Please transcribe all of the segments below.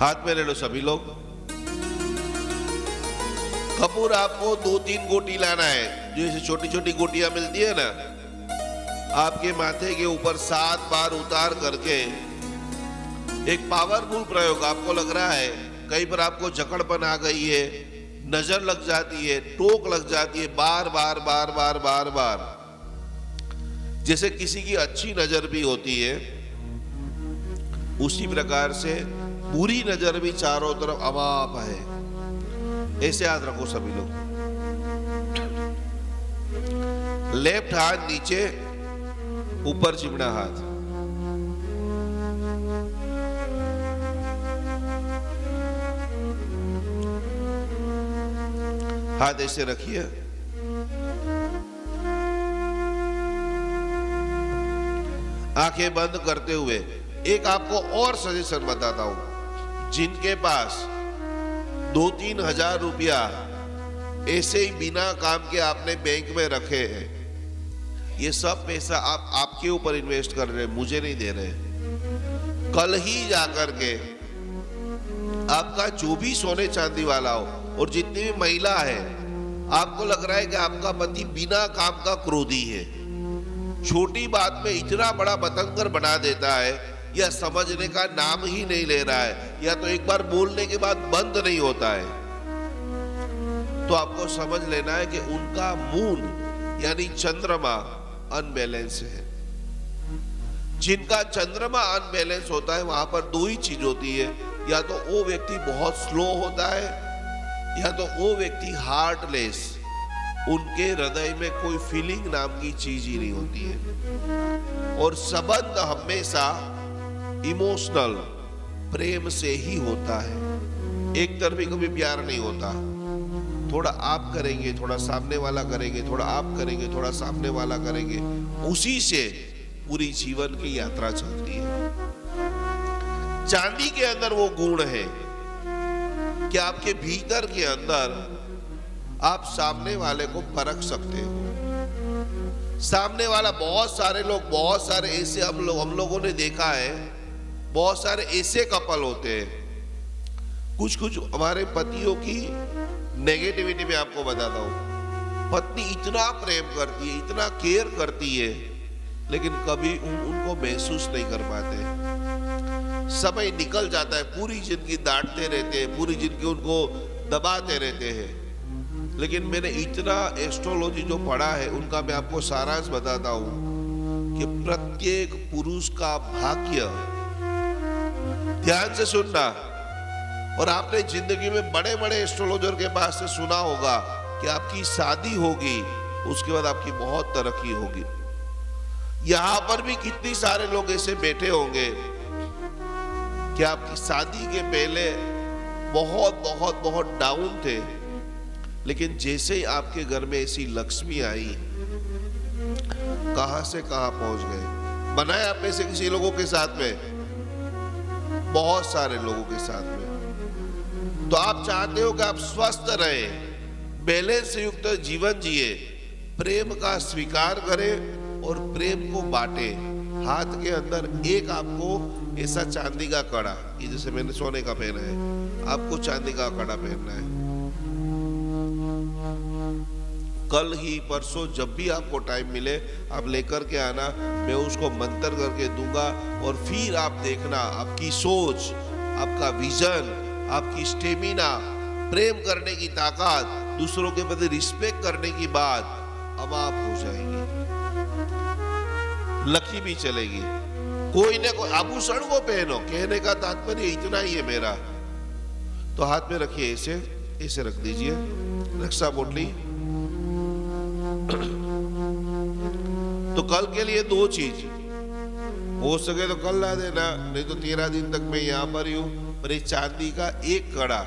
हाथ में ले लो सभी लोग। कपूर आपको 2-3 गोटी लाना है, जो ऐसे छोटी छोटी गोटियां मिलती है ना, आपके माथे के ऊपर 7 बार उतार करके एक पावरफुल प्रयोग। आपको लग रहा है कहीं पर आपको जकड़पन आ गई है, नजर लग जाती है, टोक लग जाती है, बार बार बार बार बार बार, जैसे किसी की अच्छी नजर भी होती है, उसी प्रकार से बुरी नजर भी चारों तरफ अमाप है। ऐसे हाथ रखो सभी लोग। लेफ्ट हाथ नीचे, ऊपर चिमड़ा हाथ। हाथ ऐसे रखिए। आंखें बंद करते हुए एक आपको और सजेशन बताता हूं। जिनके पास 2-3 हजार रुपया ऐसे ही बिना काम के आपने बैंक में रखे हैं, ये सब पैसा आप आपके ऊपर इन्वेस्ट कर रहे हैं, मुझे नहीं दे रहे। कल ही जाकर के आपका जो भी सोने चांदी वाला हो और जितनी भी महिला है, आपको लग रहा है कि आपका पति बिना काम का क्रोधी है, छोटी बात में इतना बड़ा बतंगर बना देता है, या समझने का नाम ही नहीं ले रहा है, या तो एक बार बोलने के बाद बंद नहीं होता है, तो आपको समझ लेना है कि उनका मून यानी चंद्रमा अनबैलेंस है। जिनका चंद्रमा अनबैलेंस होता है, वहां पर 2 ही चीज होती है, या तो वो व्यक्ति बहुत स्लो होता है, या तो वो व्यक्ति हार्टलेस, उनके हृदय में कोई फीलिंग नाम की चीज ही नहीं होती है। और संबंध हमेशा इमोशनल प्रेम से ही होता है, एक तरफी कभी प्यार नहीं होता। थोड़ा आप करेंगे, थोड़ा सामने वाला करेंगे, थोड़ा आप करेंगे, थोड़ा सामने वाला करेंगे, उसी से पूरी जीवन की यात्रा चलती है। चांदी के अंदर वो गुण है कि आपके भीतर के अंदर आप सामने वाले को परख सकते हो। सामने वाला, बहुत सारे लोग, बहुत सारे ऐसे हम लोगों ने देखा है, बहुत सारे ऐसे कपल होते हैं। कुछ हमारे पतियों की नेगेटिविटी में आपको बताता हूं। पत्नी इतना प्रेम करती है, इतना केयर करती है, लेकिन कभी उनको महसूस नहीं कर पाते। समय निकल जाता है, पूरी जिंदगी डांटते रहते हैं, पूरी जिंदगी उनको दबाते रहते हैं। लेकिन मैंने इतना एस्ट्रोलॉजी जो पढ़ा है, उनका मैं आपको सारांश बताता हूं कि प्रत्येक पुरुष का भाग्य, ध्यान से सुनना, और आपने जिंदगी में बड़े बड़े एस्ट्रोलॉजर के पास से सुना होगा कि आपकी शादी होगी, उसके बाद आपकी बहुत तरक्की होगी। यहां पर भी कितने सारे लोग ऐसे बैठे होंगे कि आपकी शादी के पहले बहुत बहुत बहुत डाउन थे, लेकिन जैसे ही आपके घर में ऐसी लक्ष्मी आई, कहां से कहां पहुंच गए। बनाए आप में से किसी लोगों के साथ में, बहुत सारे लोगों के साथ में। तो आप चाहते हो कि आप स्वस्थ रहे, बैलेंस युक्त जीवन जिए, प्रेम का स्वीकार करें और प्रेम को बांटे। हाथ के अंदर एक आपको ऐसा चांदी का कड़ा, ये जैसे मैंने सोने का पहना है, आपको चांदी का कड़ा पहनना है। कल ही परसों जब भी आपको टाइम मिले, आप लेकर के आना, मैं उसको मंत्र करके दूंगा, और फिर आप देखना आपकी सोच, आपका विजन, आपकी स्टेमिना, प्रेम करने की ताकत, दूसरों के प्रति रिस्पेक्ट करने की बात अमाप हो जाएगी, लकी भी चलेगी। कोई ना कोई आभूषण को पहनो, कहने का तात्पर्य इतना ही है मेरा। तो हाथ में रखिए, ऐसे ऐसे रख दीजिए, रक्षा पोटली। तो कल के लिए 2 चीज हो सके तो कल ला देना, नहीं तो 13 दिन तक मैं यहाँ पर ही हूँ। पर एक चांदी का एक कड़ा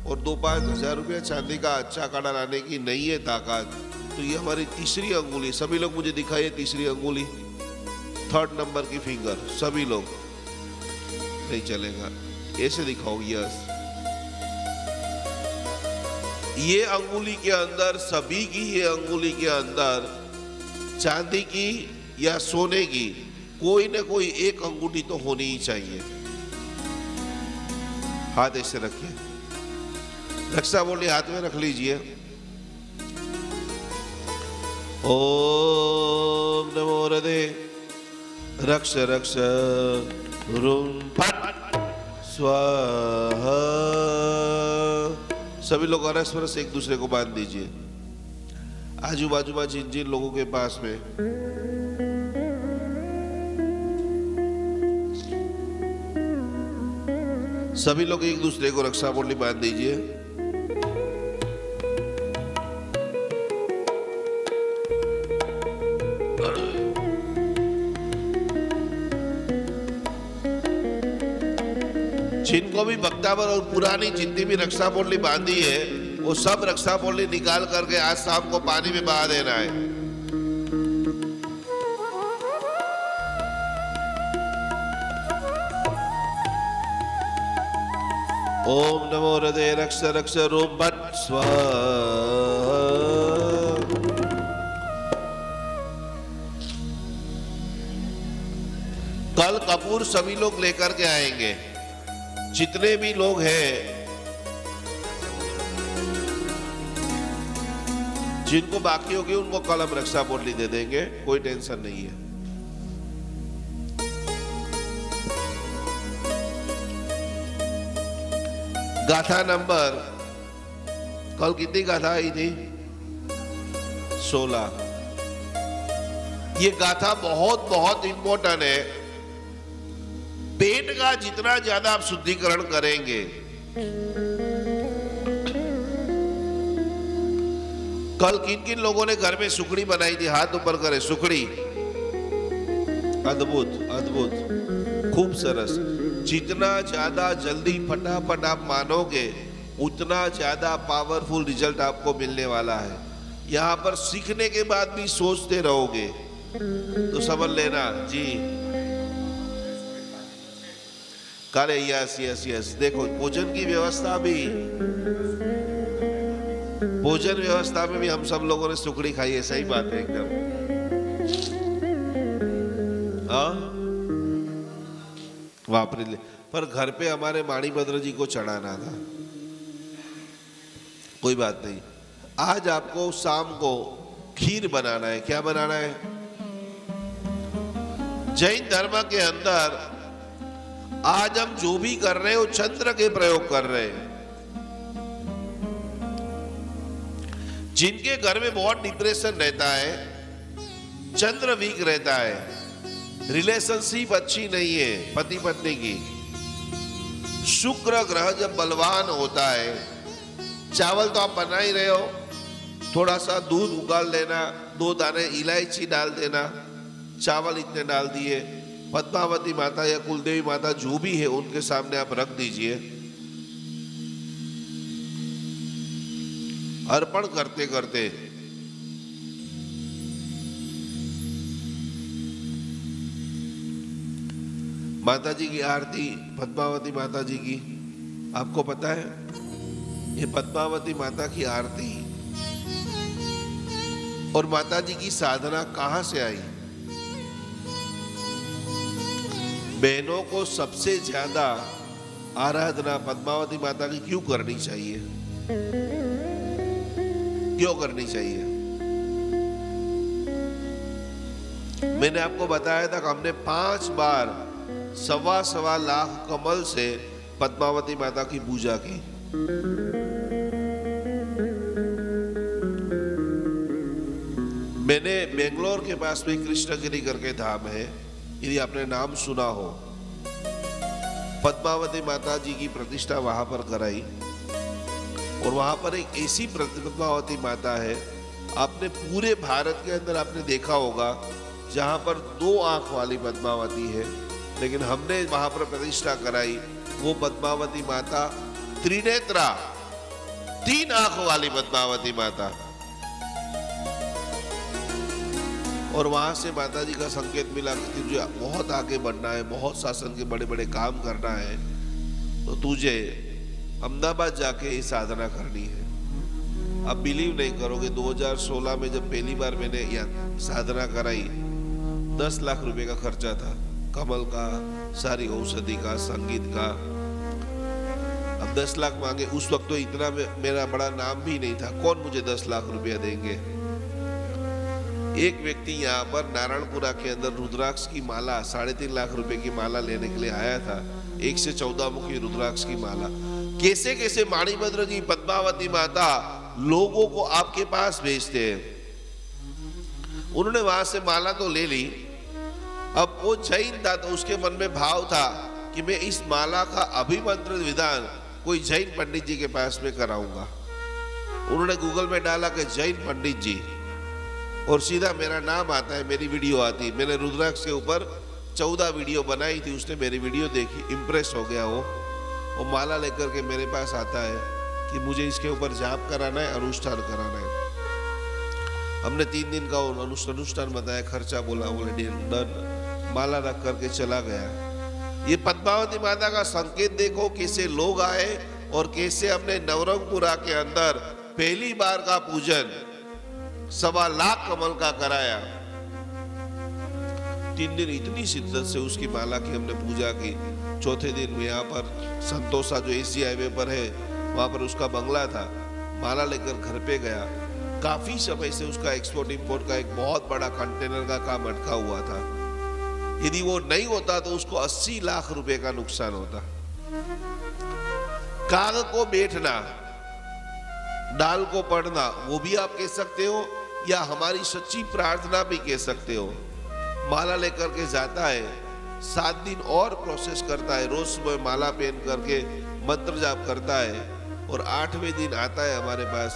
और 2-5 हजार रुपया चांदी का अच्छा कड़ा लाने की नहीं है ताकत, तो ये हमारी तीसरी अंगुली। सभी लोग मुझे दिखाइए तीसरी अंगुली, 3rd नंबर की फिंगर, सभी लोग। नहीं चलेगा, ऐसे दिखाओ, यस। ये अंगुली के अंदर, सभी की ये अंगुली के अंदर चांदी की या सोने की कोई ना कोई एक अंगूठी तो होनी ही चाहिए। हाथ ऐसे रखिए, रक्षा बोली हाथ में रख लीजिए। ओम नमो हृदय रक्ष रक्ष रुम फट स्वाहा। सभी लोग परस्पर एक दूसरे को बांध दीजिए। आजू बाजू में जिन जिन लोगों के पास में सभी लोग एक दूसरे को रक्षा बोली बांध दीजिए। जिनको भी बख्तावर और पुरानी जितनी भी रक्षा बोली बांधी है वो सब रक्षा बोली निकाल करके आज शाम को पानी में बहा देना है। ओम नमो हृदय रक्ष रक्ष रोम भट स्वाहा। कल कपूर सभी लोग लेकर के आएंगे। जितने भी लोग हैं जिनको बाकी होगी उनको कल हम रक्षा बोली दे देंगे, कोई टेंशन नहीं है। गाथा नंबर कल कितनी गाथा आई थी? 16। ये गाथा बहुत बहुत इंपॉर्टेंट है। पेट का जितना ज्यादा आप शुद्धिकरण करेंगे, कल किन किन लोगों ने घर में सुखड़ी बनाई थी? हाथ ऊपर करें। सुखड़ी अद्भुत अद्भुत खूब सरस। जितना ज्यादा जल्दी फटाफट आप मानोगे उतना ज्यादा पावरफुल रिजल्ट आपको मिलने वाला है। यहाँ पर सीखने के बाद भी सोचते रहोगे तो समझ लेना जी। करे यस यस यस। देखो भोजन की व्यवस्था भी, भोजन व्यवस्था में भी हम सब लोगों ने सुखड़ी खाई है। सही बात है एकदम। हाँ वापरी ले। पर घर पे हमारे माणिभद्र जी को चढ़ाना था। कोई बात नहीं। आज आपको शाम को खीर बनाना है। क्या बनाना है? जैन धर्म के अंदर आज हम जो भी कर रहे हैं वो चंद्र के प्रयोग कर रहे हैं। जिनके घर में बहुत डिप्रेशन रहता है, चंद्र वीक रहता है, रिलेशनशिप अच्छी नहीं है पति पत्नी की, शुक्र ग्रह जब बलवान होता है, चावल तो आप बना ही रहे हो, थोड़ा सा दूध उगाल लेना, 2 दाने इलायची डाल देना, चावल इतने डाल दिए, पद्मावती माता या कुलदेवी माता जो भी है उनके सामने आप रख दीजिए। अर्पण करते करते माता जी की आरती, पद्मावती माता जी की। आपको पता है ये पद्मावती माता की आरती और माता जी की साधना कहां से आई? बहनों को सबसे ज्यादा आराधना पद्मावती माता की क्यों करनी चाहिए? क्यों करनी चाहिए? मैंने आपको बताया था कि हमने 5 बार 1.25 लाख कमल से पद्मावती माता की पूजा की। मैंने बेंगलोर के पास में कृष्णगिरी करके धाम है, यदि आपने नाम सुना हो, पद्मावती माता जी की प्रतिष्ठा वहां पर कराई और वहां पर एक ऐसी पद्मावती माता है, आपने पूरे भारत के अंदर आपने देखा होगा जहां पर 2 आंख वाली पद्मावती है, लेकिन हमने वहां पर प्रतिष्ठा कराई वो पद्मावती माता त्रिनेत्रा, 3 आंख वाली पद्मावती माता। और वहां से माता जी का संकेत मिला कि तुझे बहुत आगे बढ़ना है, बहुत शासन के बड़े बड़े काम करना है, तो तुझे अहमदाबाद जाके ये साधना करनी है। अब बिलीव नहीं करोगे, 2016 में जब पहली बार मैंने यह साधना कराई, 10 लाख रुपए का खर्चा था, कमल का, सारी औषधि का, संगीत का। अब 10 लाख मांगे, उस वक्त तो इतना मेरा बड़ा नाम भी नहीं था, कौन मुझे 10 लाख रुपया देंगे। एक व्यक्ति यहाँ पर नारायणपुरा के अंदर रुद्राक्ष की माला 3.5 लाख रुपए की माला लेने के लिए आया था, 1 से 14 मुखी रुद्राक्ष की माला। कैसे कैसे माणिभद्र जी, पद्मावती माता लोगों को आपके पास भेजते हैं। उन्होंने वहां से माला तो ले ली। अब वो जैन था तो उसके मन में भाव था कि मैं इस माला का अभिमंत्रित विधान कोई जैन पंडित जी के पास में कराऊंगा। उन्होंने गूगल में डाला कि जैन पंडित जी, और सीधा मेरा नाम आता है, मेरी वीडियो आती। मैंने रुद्राक्ष के ऊपर 14 वीडियो बनाई थी, उसने मेरी वीडियो देखी, इम्प्रेस हो गया वो माला लेकर के मेरे पास आता है कि मुझे इसके ऊपर जाप कराना है, अनुष्ठान कराना है। हमने 3 दिन का अनुष्ठान बताया, खर्चा बोला, बोले डन, माला रख करके चला गया। ये पद्मावती माता का संकेत देखो, कैसे लोग आए और कैसे हमने नवरंगपुरा के अंदर पहली बार का पूजन 1.25 लाख कमल का कराया। 3 दिन इतनी शिद्दत से उसकी माला की हमने पूजा की। चौथे दिन यहाँ पर संतोषा जो एसी हाईवे पर है, वहां पर उसका बंगला था, माला लेकर घर पे गया। काफी समय से उसका एक्सपोर्ट इंपोर्ट का एक बहुत बड़ा कंटेनर का काम अटका हुआ था। यदि वो नहीं होता तो उसको 80 लाख रुपए का नुकसान होता। काग को बैठना, डाल को पढ़ना, वो भी आप कह सकते हो, या हमारी सच्ची प्रार्थना भी कह सकते हो। माला लेकर के जाता है, 7 दिन और प्रोसेस करता है, रोज सुबह माला पहन करके मंत्र जाप करता है, और 8वें दिन आता है हमारे पास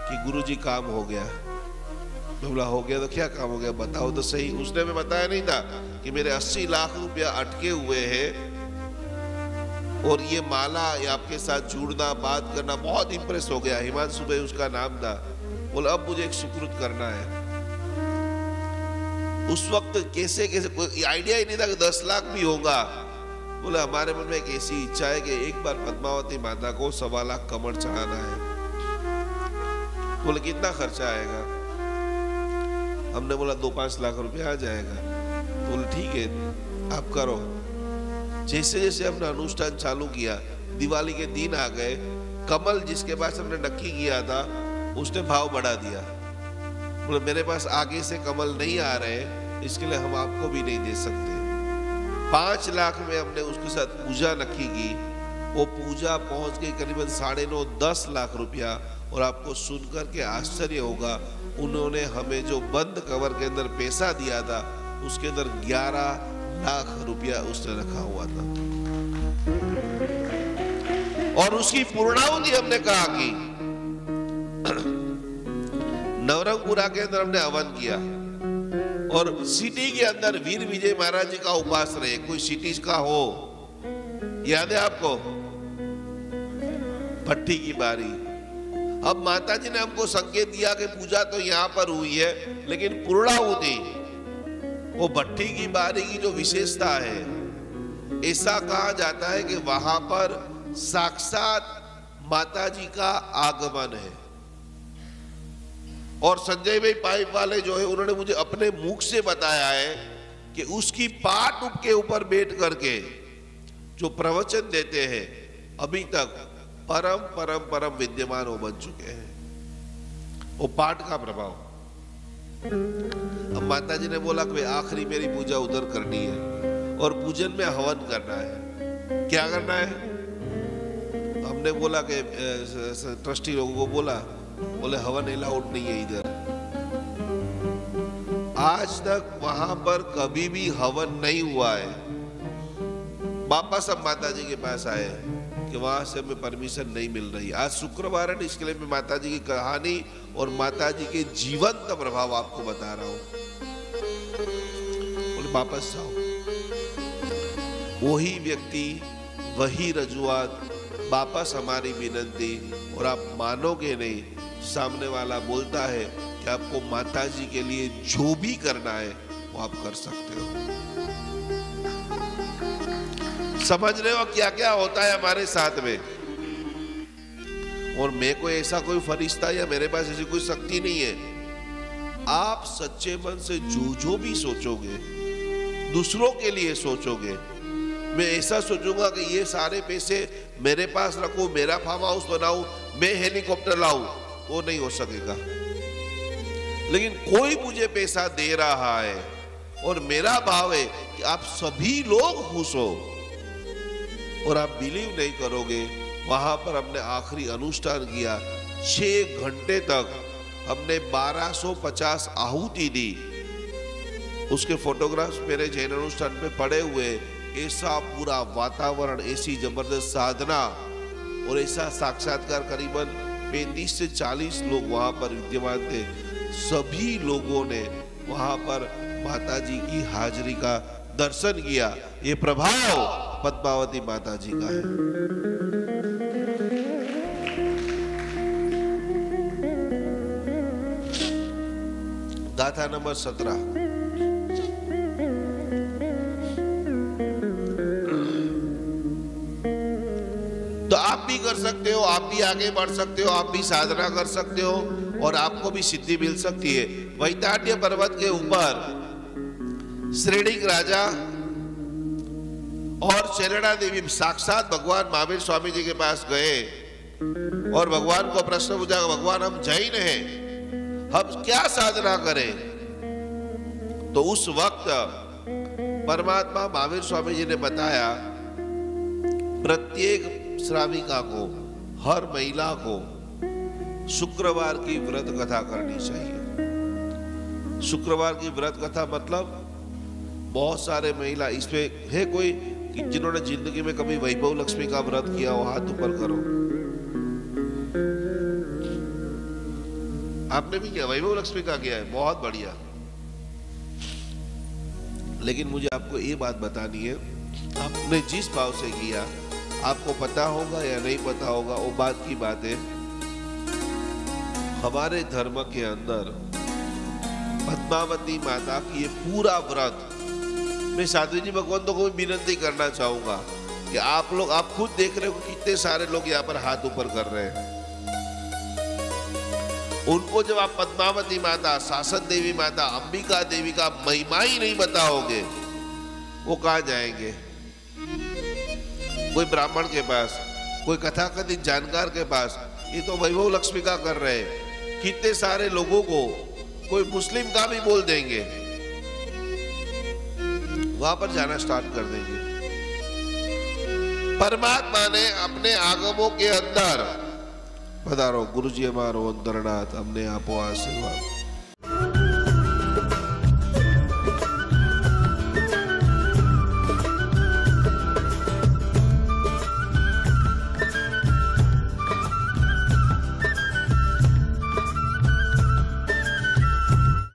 कि गुरुजी काम हो गया। मैं बोला हो गया तो क्या काम हो गया, बताओ तो सही। उसने मैं बताया नहीं था कि मेरे 80 लाख रुपया अटके हुए हैं, और ये माला आपके साथ जुड़ना, बात करना, बहुत इंप्रेस हो गया। हिमांशु भाई उसका नाम था। बोला अब मुझे एक सुकृत करना है। उस वक्त कैसे कैसे कोई आइडिया ही नहीं था कि 10 लाख भी होगा। बोला हमारे मन में एक ऐसी इच्छा है कि एक बार पद्मावती माता को 1.25 लाख कमर चढ़ाना है। बोले कितना खर्चा आएगा? हमने बोला 2-5 लाख रुपया आ जाएगा। बोले ठीक है आप करो। जैसे जैसे हमने अनुष्ठान चालू किया, दिवाली के दिन आ गए, कमल जिसके पास हमने नक्की किया था उसने भाव बढ़ा दिया। बोले मेरे पास आगे से कमल नहीं आ रहे, इसके लिए हम आपको भी नहीं दे सकते। 5 लाख में हमने उसके साथ पूजा नक्की की। वो पूजा पहुंच गई करीबन 9.5-10 लाख रुपया। और आपको सुनकर के आश्चर्य होगा, उन्होंने हमें जो बंद कवर के अंदर पैसा दिया था उसके अंदर 11 लाख रुपया उसने रखा हुआ था। और उसकी पूर्णाहुति हमने कहा कि नवरंगपुरा के अंदर हमने हवन किया, और सिटी के अंदर वीर विजय महाराज जी का उपास रहे। कोई सिटी का हो, याद है आपको? भट्टी की बारी। अब माता जी ने हमको संकेत दिया कि पूजा तो यहाँ पर हुई है, लेकिन पूर्णाहुति वो भट्टी की बारी की जो विशेषता है, ऐसा कहा जाता है कि वहां पर साक्षात माता जी का आगमन है। और संजय भाई पाइप वाले जो है, उन्होंने मुझे अपने मुख से बताया है कि उसकी पाट के ऊपर बैठ करके जो प्रवचन देते हैं, अभी तक परम परम परम विद्यमान वो बन चुके हैं। वो पाठ का प्रभाव। अब माता जी ने बोला कि आखिरी मेरी पूजा उधर करनी है और पूजन में हवन करना है। क्या करना है? हमने बोला कि ट्रस्टी लोगों को बोला, बोले हवन अलाउड नहीं है इधर। आज तक वहां पर कभी भी हवन नहीं हुआ है। वापस अब माता जी के पास आए कि वहां से हमें परमिशन नहीं मिल रही। आज शुक्रवार है, इसके लिए मैं माता जी की कहानी और माता जी के जीवंत प्रभाव आपको बता रहा हूं। बोले वापस जाओ। वही व्यक्ति, वही रजुआत, वापस हमारी विनती, और आप मानोगे नहीं, सामने वाला बोलता है कि आपको माता जी के लिए जो भी करना है वो आप कर सकते हो। समझ रहे हो क्या क्या होता है हमारे साथ में? और मैं कोई ऐसा कोई फरिश्ता या मेरे पास ऐसी कोई शक्ति नहीं है। आप सच्चे मन से जो जो भी सोचोगे, दूसरों के लिए सोचोगे, मैं ऐसा सोचूंगा कि ये सारे पैसे मेरे पास रखूं, मेरा फार्म हाउस बनाऊं, मैं हेलीकॉप्टर लाऊं, वो नहीं हो सकेगा। लेकिन कोई मुझे पैसा दे रहा है और मेरा भाव है कि आप सभी लोग खुश हो, और आप बिलीव नहीं करोगे, वहां पर हमने आखिरी अनुष्ठान किया, 6 घंटे तक हमने 1250 आहुति दी। उसके फोटोग्राफ्स मेरे जैन अनुष्ठान पे पड़े हुए। ऐसा पूरा वातावरण, ऐसी जबरदस्त साधना और ऐसा साक्षात्कार, करीबन 35 से 40 लोग वहां पर विद्यमान थे। सभी लोगों ने वहां पर माता जी की हाजिरी का दर्शन किया। ये प्रभाव पद्मावती माता जी का है। गाथा नंबर 17। तो आप भी कर सकते हो, आप भी आगे बढ़ सकते हो, आप भी साधना कर सकते हो और आपको भी सिद्धि मिल सकती है। वैताड्य पर्वत के ऊपर श्रेणिक राजा और शैलड़ा देवी साक्षात भगवान महावीर स्वामी जी के पास गए और भगवान को प्रश्न पूछा, भगवान हम जैन हैं, हम क्या साधना करें? तो उस वक्त परमात्मा महावीर स्वामी जी ने बताया, प्रत्येक श्राविका को, हर महिला को शुक्रवार की व्रत कथा करनी चाहिए। शुक्रवार की व्रत कथा मतलब बहुत सारे महिला इसमें है, कोई जिन्होंने जिंदगी में कभी वैभव लक्ष्मी का व्रत किया हो, हाथ ऊपर करो। आपने भी किया, वैभव लक्ष्मी का किया है, बहुत बढ़िया। लेकिन मुझे आपको ये बात बतानी है, आपने जिस भाव से किया, आपको पता होगा या नहीं पता होगा, वो बात की बात है। हमारे धर्म के अंदर पद्मावती माता की ये पूरा व्रत, मैं साध्वी जी भगवंतों को भी विनती करना चाहूंगा कि आप लोग, आप खुद देख रहे हो कितने सारे लोग यहाँ पर हाथ ऊपर कर रहे हैं। उनको जब आप पद्मावती माता, शासन देवी माता, अंबिका देवी का महिमा ही नहीं बताओगे, वो कहाँ जाएंगे? कोई ब्राह्मण के पास, कोई कथाकथित जानकार के पास। ये तो वैभव लक्ष्मी का कर रहे हैं। कितने सारे लोगों को कोई मुस्लिम का भी बोल देंगे, वहां पर जाना स्टार्ट कर देंगे। परमात्मा ने अपने आगमों के अंदर, पधारो गुरुजी हमारो अंतरनाथ, हमने आपो आशीर्वाद।